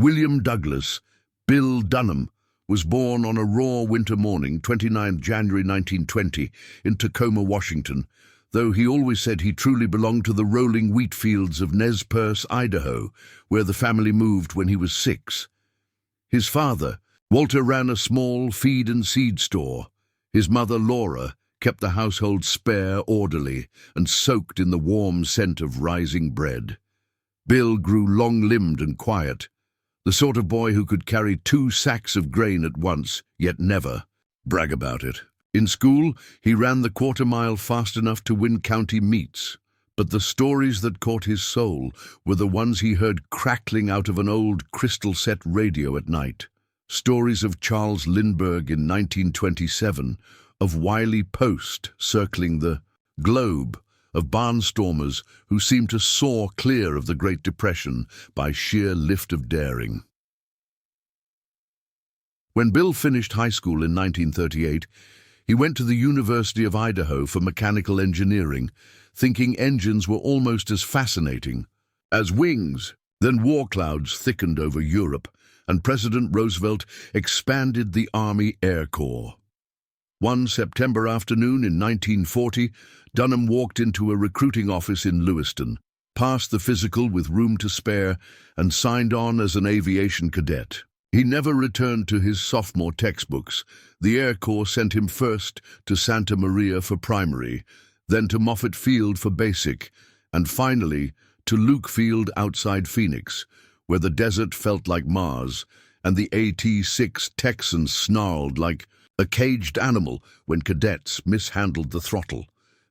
William Douglas, Bill Dunham, was born on a raw winter morning, 29 January 1920, in Tacoma, Washington, though he always said he truly belonged to the rolling wheat fields of Nez Perce, Idaho, where the family moved when he was 6. His father, Walter, ran a small feed and seed store. His mother, Laura, kept the household spare, orderly, and soaked in the warm scent of rising bread. Bill grew long-limbed and quiet, the sort of boy who could carry 2 sacks of grain at once, yet never brag about it. In school, he ran the quarter-mile fast enough to win county meets, but the stories that caught his soul were the ones he heard crackling out of an old crystal-set radio at night. Stories of Charles Lindbergh in 1927, of Wiley Post circling the globe, of barnstormers who seemed to soar clear of the Great Depression by sheer lift of daring. When Bill finished high school in 1938, he went to the University of Idaho for mechanical engineering, thinking engines were almost as fascinating as wings. Then war clouds thickened over Europe, and President Roosevelt expanded the Army Air Corps. One September afternoon in 1940, Dunham walked into a recruiting office in Lewiston, passed the physical with room to spare, and signed on as an aviation cadet. He never returned to his sophomore textbooks. The Air Corps sent him first to Santa Maria for primary, then to Moffett Field for basic, and finally to Luke Field outside Phoenix, where the desert felt like Mars, and the AT-6 Texans snarled like a caged animal when cadets mishandled the throttle.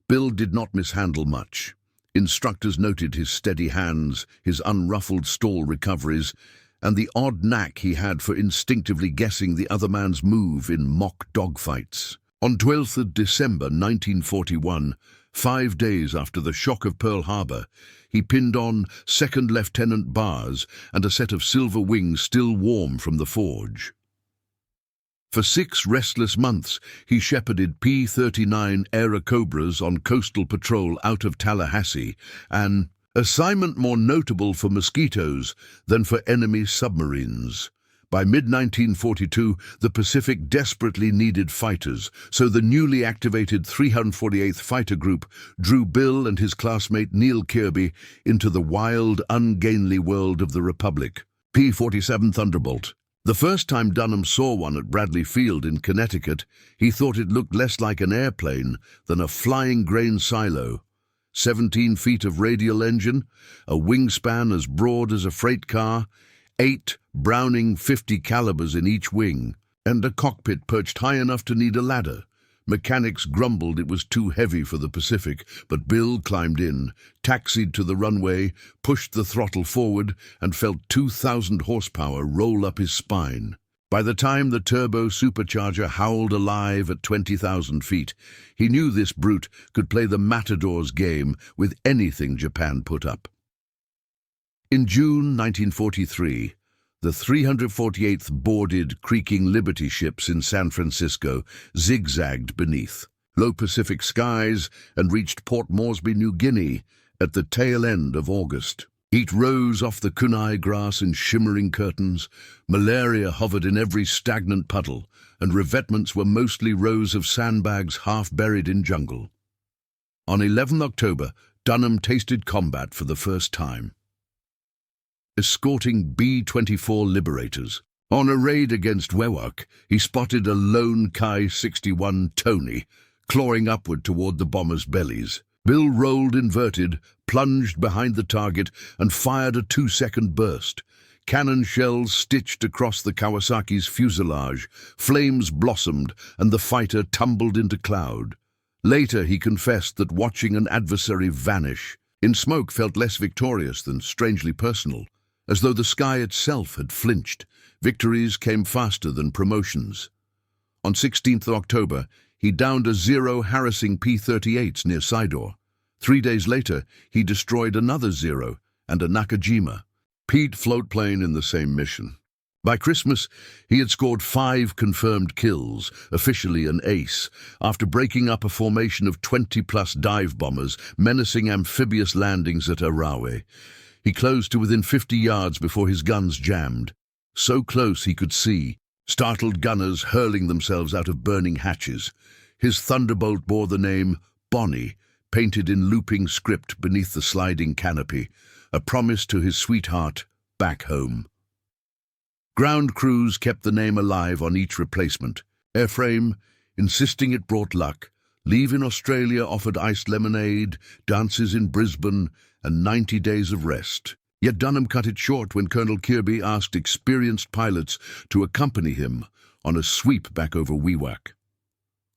Bill did not mishandle much. Instructors noted his steady hands, his unruffled stall recoveries, and the odd knack he had for instinctively guessing the other man's move in mock dogfights. On 12th of December 1941, 5 days after the shock of Pearl Harbor, he pinned on second lieutenant bars and a set of silver wings still warm from the forge. For 6 restless months, he shepherded P-39 Airacobras on coastal patrol out of Tallahassee, an assignment more notable for mosquitoes than for enemy submarines. By mid-1942, the Pacific desperately needed fighters, so the newly activated 348th Fighter Group drew Bill and his classmate Neil Kirby into the wild, ungainly world of the Republic. P-47 Thunderbolt. The first time Dunham saw one at Bradley Field in Connecticut, he thought it looked less like an airplane than a flying grain silo. 17 feet of radial engine, a wingspan as broad as a freight car, 8 Browning .50 calibers in each wing, and a cockpit perched high enough to need a ladder. Mechanics grumbled it was too heavy for the Pacific, but Bill climbed in, taxied to the runway, pushed the throttle forward, and felt 2,000 horsepower roll up his spine. By the time the turbo supercharger howled alive at 20,000 feet, he knew this brute could play the Matador's game with anything Japan put up. In June 1943, the 348th boarded, creaking Liberty ships in San Francisco zigzagged beneath low Pacific skies and reached Port Moresby, New Guinea, at the tail end of August. Heat rose off the kunai grass in shimmering curtains, malaria hovered in every stagnant puddle, and revetments were mostly rows of sandbags half buried in jungle. On 11 October, Dunham tasted combat for the first time. Escorting B-24 Liberators. On a raid against Wewak, he spotted a lone Ki-61 Tony, clawing upward toward the bombers' bellies. Bill rolled inverted, plunged behind the target, and fired a 2-second burst. Cannon shells stitched across the Kawasaki's fuselage, flames blossomed, and the fighter tumbled into cloud. Later he confessed that watching an adversary vanish in smoke felt less victorious than strangely personal. As though the sky itself had flinched, victories came faster than promotions. On 16th October, he downed a Zero harassing P-38s near Sidor. 3 days later, he destroyed another Zero and a Nakajima, Pete floatplane in the same mission. By Christmas, he had scored 5 confirmed kills, officially an ace, after breaking up a formation of 20-plus dive bombers menacing amphibious landings at Arawe. He closed to within 50 yards before his guns jammed. so close he could see, startled gunners hurling themselves out of burning hatches. His Thunderbolt bore the name Bonnie, painted in looping script beneath the sliding canopy, a promise to his sweetheart back home. Ground crews kept the name alive on each replacement. Airframe, insisting it brought luck. Leave in Australia offered iced lemonade, dances in Brisbane, and 90 days of rest. Yet Dunham cut it short when Colonel Kirby asked experienced pilots to accompany him on a sweep back over Wewak.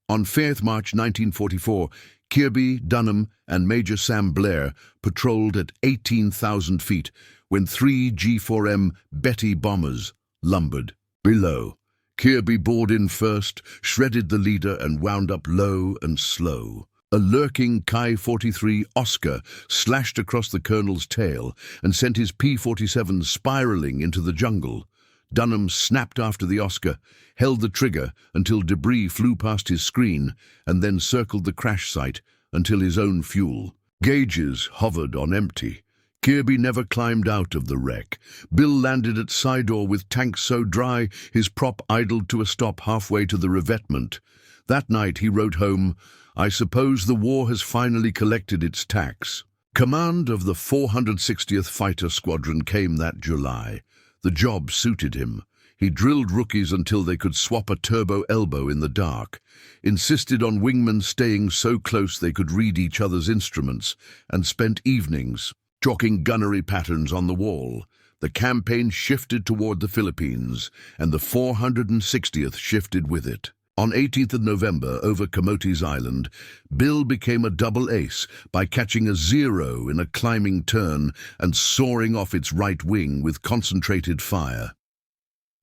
On 4th March 1944, Kirby, Dunham, and Major Sam Blair patrolled at 18,000 feet when 3 G4M Betty bombers lumbered below. Kirby bored in first, shredded the leader, and wound up low and slow. A lurking Ki-43 Oscar slashed across the colonel's tail and sent his P-47 spiraling into the jungle. Dunham snapped after the Oscar, held the trigger until debris flew past his screen, and then circled the crash site until his own fuel gauges hovered on empty. Kirby never climbed out of the wreck. Bill landed at Sidor with tanks so dry his prop idled to a stop halfway to the revetment. That night he wrote home, "I suppose the war has finally collected its tax." Command of the 460th Fighter Squadron came that July. The job suited him. He drilled rookies until they could swap a turbo elbow in the dark, insisted on wingmen staying so close they could read each other's instruments, and spent evenings chalking gunnery patterns on the wall. The campaign shifted toward the Philippines, and the 460th shifted with it. On 18th of November, over Camotes Island, Bill became a double ace by catching a 0 in a climbing turn and soaring off its right wing with concentrated fire.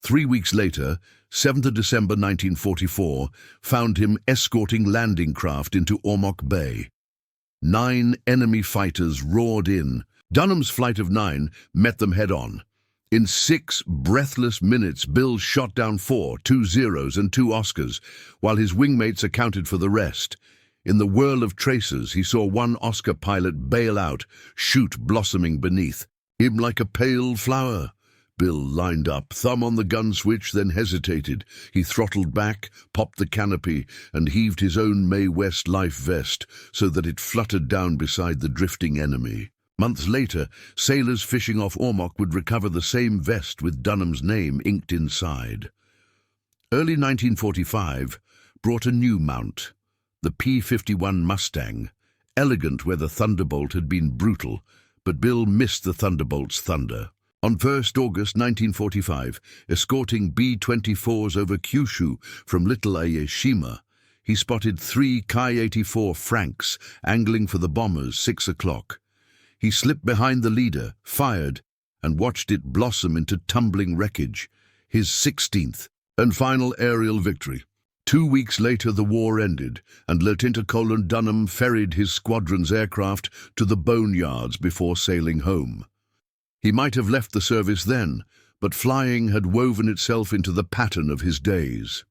3 weeks later, 7th of December 1944, found him escorting landing craft into Ormoc Bay. 9 enemy fighters roared in. Dunham's flight of 9 met them head-on. In 6 breathless minutes, Bill shot down 4, 2 zeros and 2 Oscars, while his wingmates accounted for the rest. In the whirl of tracers, he saw one Oscar pilot bail out, chute blossoming beneath him like a pale flower. Bill lined up, thumb on the gun switch, then hesitated. He throttled back, popped the canopy, and heaved his own Mae West life vest so that it fluttered down beside the drifting enemy. Months later, sailors fishing off Ormoc would recover the same vest with Dunham's name inked inside. Early 1945 brought a new mount, the P-51 Mustang, elegant where the Thunderbolt had been brutal, but Bill missed the Thunderbolt's thunder. On 1st August 1945, escorting B-24s over Kyushu from Little Ayeshima, he spotted 3 Ki-84 Franks angling for the bombers 6 o'clock. He slipped behind the leader, fired, and watched it blossom into tumbling wreckage, his 16th and final aerial victory. 2 weeks later the war ended, and Lieutenant Colonel Dunham ferried his squadron's aircraft to the boneyards before sailing home. He might have left the service then, but flying had woven itself into the pattern of his days.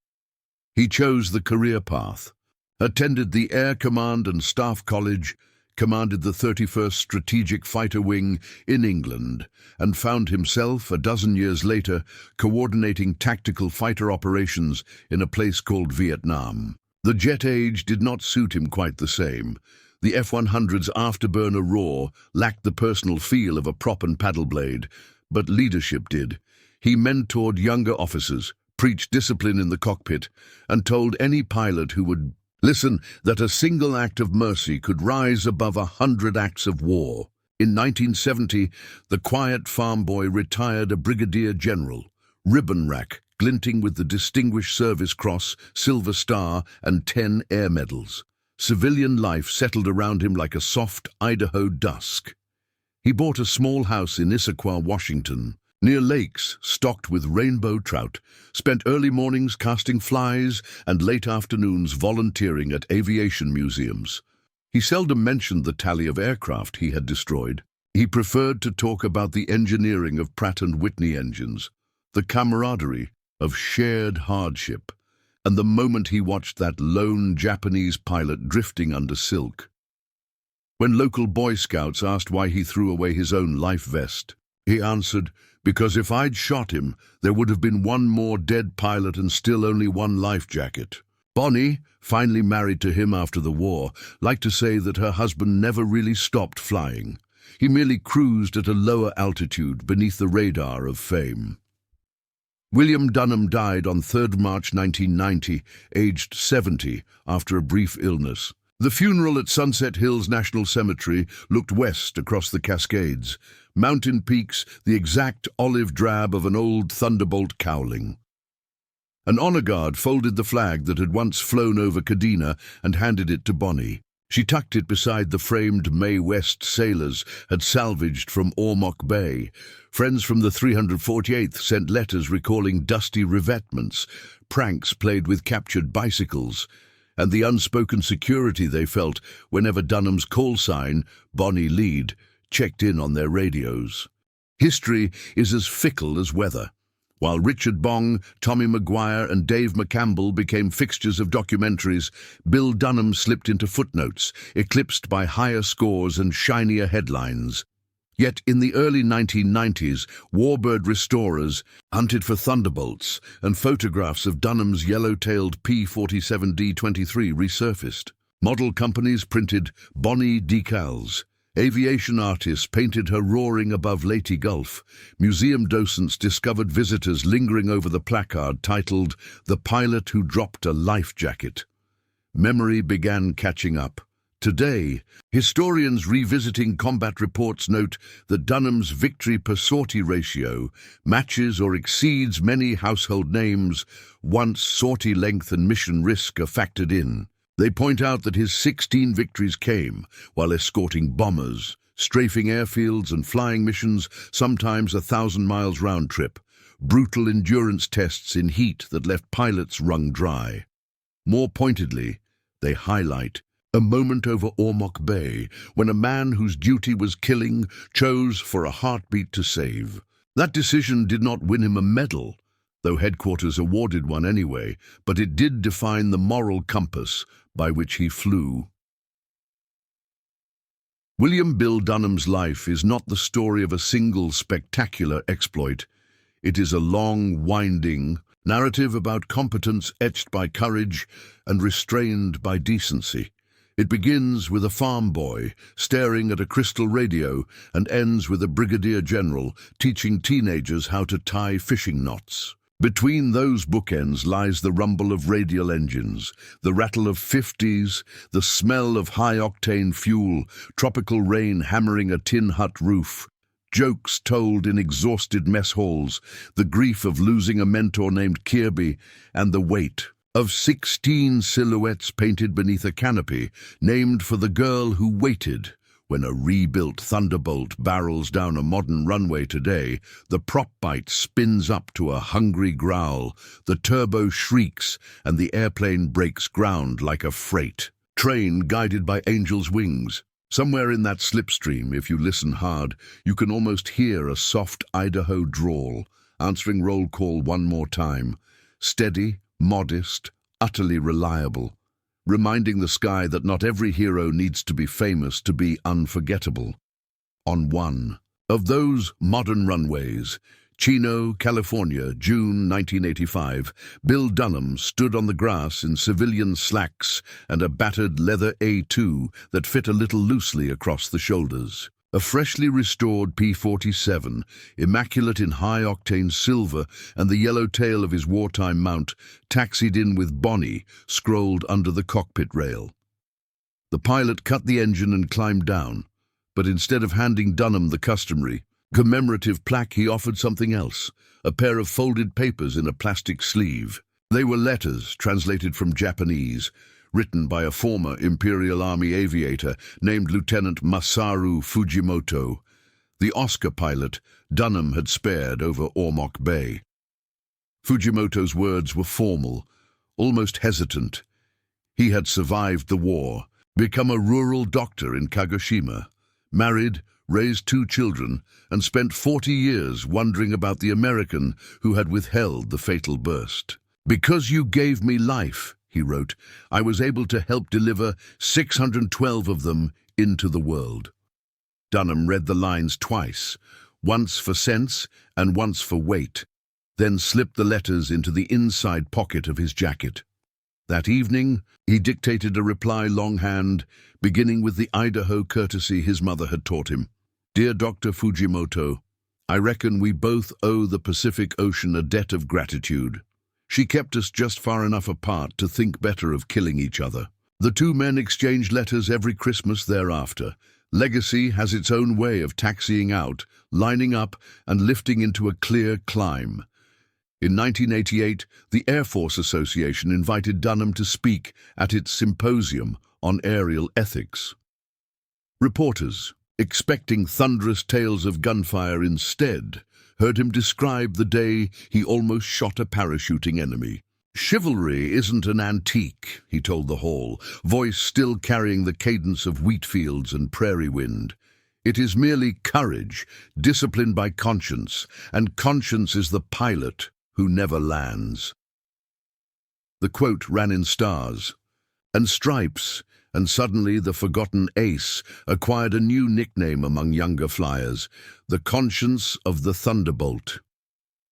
He chose the career path, attended the Air Command and Staff College, commanded the 31st Strategic Fighter Wing in England, and found himself, a dozen years later, coordinating tactical fighter operations in a place called Vietnam. The jet age did not suit him quite the same. The F-100's afterburner roar lacked the personal feel of a prop and paddle blade, but leadership did. He mentored younger officers, preached discipline in the cockpit, and told any pilot who would listen that a single act of mercy could rise above 100 acts of war. In 1970, the quiet farm boy retired a brigadier general, ribbon rack glinting with the Distinguished Service Cross, Silver Star, and 10 air medals. Civilian life settled around him like a soft Idaho dusk. He bought a small house in Issaquah, Washington, near lakes stocked with rainbow trout, spent early mornings casting flies and late afternoons volunteering at aviation museums. He seldom mentioned the tally of aircraft he had destroyed. He preferred to talk about the engineering of Pratt & Whitney engines, the camaraderie of shared hardship, and the moment he watched that lone Japanese pilot drifting under silk. When local Boy Scouts asked why he threw away his own life vest, he answered, Because if I'd shot him, there would have been one more dead pilot and still only one life jacket. Bonnie, finally married to him after the war, liked to say that her husband never really stopped flying. He merely cruised at a lower altitude beneath the radar of fame. William Dunham died on 3rd March 1990, aged 70, after a brief illness. The funeral at Sunset Hills National Cemetery looked west across the Cascades, mountain peaks the exact olive drab of an old Thunderbolt cowling. An honor guard folded the flag that had once flown over Guinea and handed it to Bonnie. She tucked it beside the framed Mae West sailors had salvaged from Ormoc Bay. Friends from the 348th sent letters recalling dusty revetments, pranks played with captured bicycles, and the unspoken security they felt whenever Dunham's call sign, Bonnie Lead, checked in on their radios. History is as fickle as weather. While Richard Bong, Tommy Maguire and Dave McCampbell became fixtures of documentaries, Bill Dunham slipped into footnotes, eclipsed by higher scores and shinier headlines. Yet in the early 1990s, warbird restorers hunted for Thunderbolts, and photographs of Dunham's yellow-tailed P-47D-23 resurfaced. Model companies printed Bonnie decals. Aviation artists painted her roaring above Leyte Gulf. Museum docents discovered visitors lingering over the placard titled "The Pilot Who Dropped a Life Jacket." Memory began catching up. Today, historians revisiting combat reports note that Dunham's victory per sortie ratio matches or exceeds many household names once sortie length and mission risk are factored in. They point out that his 16 victories came while escorting bombers, strafing airfields and flying missions, sometimes 1,000 miles round trip, brutal endurance tests in heat that left pilots wrung dry. More pointedly, they highlight a moment over Ormoc Bay when a man whose duty was killing chose for a heartbeat to save. That decision did not win him a medal, though headquarters awarded one anyway, but it did define the moral compass by which he flew. William Bill Dunham's life is not the story of a single spectacular exploit. It is a long, winding narrative about competence etched by courage and restrained by decency. It begins with a farm boy staring at a crystal radio and ends with a brigadier general teaching teenagers how to tie fishing knots. Between those bookends lies the rumble of radial engines, the rattle of 50s, the smell of high-octane fuel, tropical rain hammering a tin hut roof, jokes told in exhausted mess halls, the grief of losing a mentor named Kirby, and the weight of 16 silhouettes painted beneath a canopy named for the girl who waited. When a rebuilt Thunderbolt barrels down a modern runway today, the prop bite spins up to a hungry growl, the turbo shrieks, and the airplane breaks ground like a freight train guided by angels' wings. Somewhere in that slipstream, if you listen hard, you can almost hear a soft Idaho drawl, answering roll call one more time. Steady, modest, utterly reliable, reminding the sky that not every hero needs to be famous to be unforgettable. On one of those modern runways, Chino, California, June 1985, Bill Dunham stood on the grass in civilian slacks and a battered leather A2 that fit a little loosely across the shoulders. A freshly restored P-47, immaculate in high-octane silver, and the yellow tail of his wartime mount, taxied in with Bonnie, scrolled under the cockpit rail. The pilot cut the engine and climbed down, but instead of handing Dunham the customary commemorative plaque, he offered something else, a pair of folded papers in a plastic sleeve. They were letters translated from Japanese, written by a former Imperial Army aviator named Lieutenant Masaru Fujimoto, the Oscar pilot Dunham had spared over Ormoc Bay. Fujimoto's words were formal, almost hesitant. He had survived the war, become a rural doctor in Kagoshima, married, raised 2 children, and spent 40 years wondering about the American who had withheld the fatal burst. "Because you gave me life," he wrote, "I was able to help deliver 612 of them into the world." Dunham read the lines twice, once for sense and once for weight, then slipped the letters into the inside pocket of his jacket. That evening, he dictated a reply longhand, beginning with the Idaho courtesy his mother had taught him. "Dear Dr. Fujimoto, I reckon we both owe the Pacific Ocean a debt of gratitude. She kept us just far enough apart to think better of killing each other." The two men exchanged letters every Christmas thereafter. Legacy has its own way of taxiing out, lining up, and lifting into a clear climb. In 1988, the Air Force Association invited Dunham to speak at its symposium on aerial ethics. Reporters, expecting thunderous tales of gunfire instead, heard him describe the day he almost shot a parachuting enemy. "Chivalry isn't an antique," he told the hall, voice still carrying the cadence of wheat fields and prairie wind. "It is merely courage, disciplined by conscience, and conscience is the pilot who never lands." The quote ran in stars and stripes, and suddenly the forgotten ace acquired a new nickname among younger flyers, the conscience of the Thunderbolt.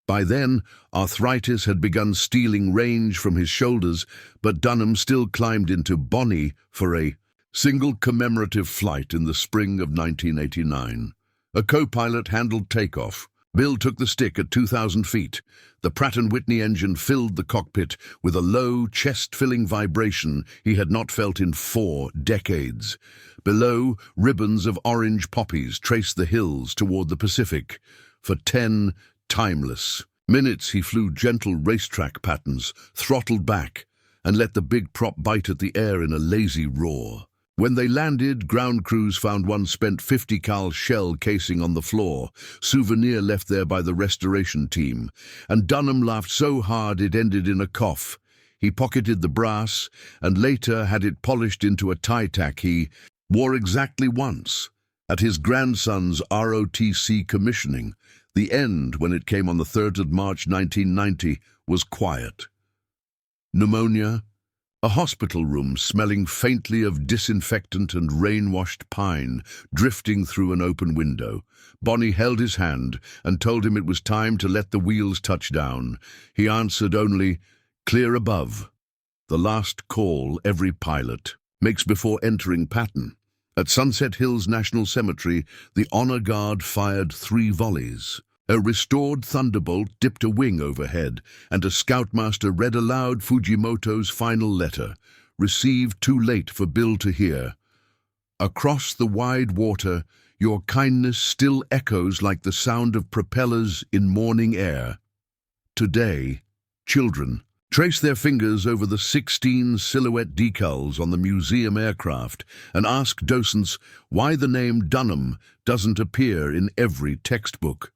By then, arthritis had begun stealing range from his shoulders, but Dunham still climbed into Bonnie for a single commemorative flight in the spring of 1989. A co-pilot handled takeoff. Bill took the stick at 2,000 feet. The Pratt & Whitney engine filled the cockpit with a low, chest-filling vibration he had not felt in 4 decades. Below, ribbons of orange poppies traced the hills toward the Pacific. For 10 timeless minutes he flew gentle racetrack patterns, throttled back, and let the big prop bite at the air in a lazy roar. When they landed, ground crews found one spent .50 cal shell casing on the floor, souvenir left there by the restoration team, and Dunham laughed so hard it ended in a cough. He pocketed the brass and later had it polished into a tie tack he wore exactly once at his grandson's ROTC commissioning. The end, when it came on the 3rd of March 1990, was quiet. Pneumonia, a hospital room smelling faintly of disinfectant and rain-washed pine drifting through an open window. Bonnie held his hand and told him it was time to let the wheels touch down. He answered only, "Clear above," the last call every pilot makes before entering pattern. At Sunset Hills National Cemetery, the honor guard fired 3 volleys. A restored Thunderbolt dipped a wing overhead, and a scoutmaster read aloud Fujimoto's final letter, received too late for Bill to hear. "Across the wide water, your kindness still echoes like the sound of propellers in morning air. Today, children, trace their fingers over the 16 silhouette decals on the museum aircraft and ask docents why the name Dunham doesn't appear in every textbook."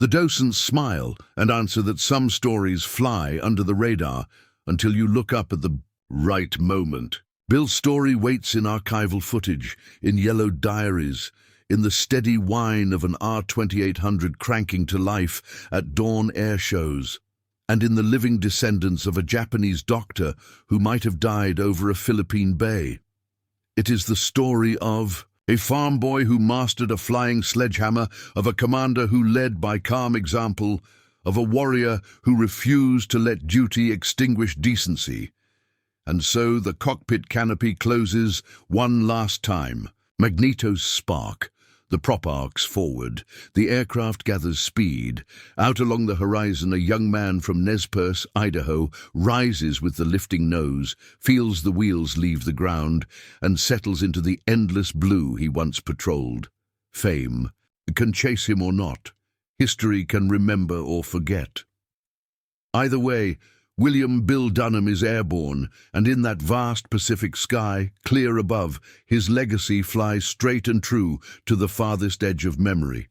The docents smile and answer that some stories fly under the radar until you look up at the right moment. Bill's story waits in archival footage, in yellowed diaries, in the steady whine of an R-2800 cranking to life at dawn air shows, and in the living descendants of a Japanese doctor who might have died over a Philippine bay. It is the story of a farm boy who mastered a flying sledgehammer, of a commander who led by calm example, of a warrior who refused to let duty extinguish decency. And so the cockpit canopy closes one last time. Magneto's spark. The prop arcs forward. The aircraft gathers speed. Out along the horizon, a young man from Nez Perce, Idaho, rises with the lifting nose, feels the wheels leave the ground, and settles into the endless blue he once patrolled. Fame can chase him or not. History can remember or forget. Either way, William Bill Dunham is airborne, and in that vast Pacific sky, clear above, his legacy flies straight and true to the farthest edge of memory.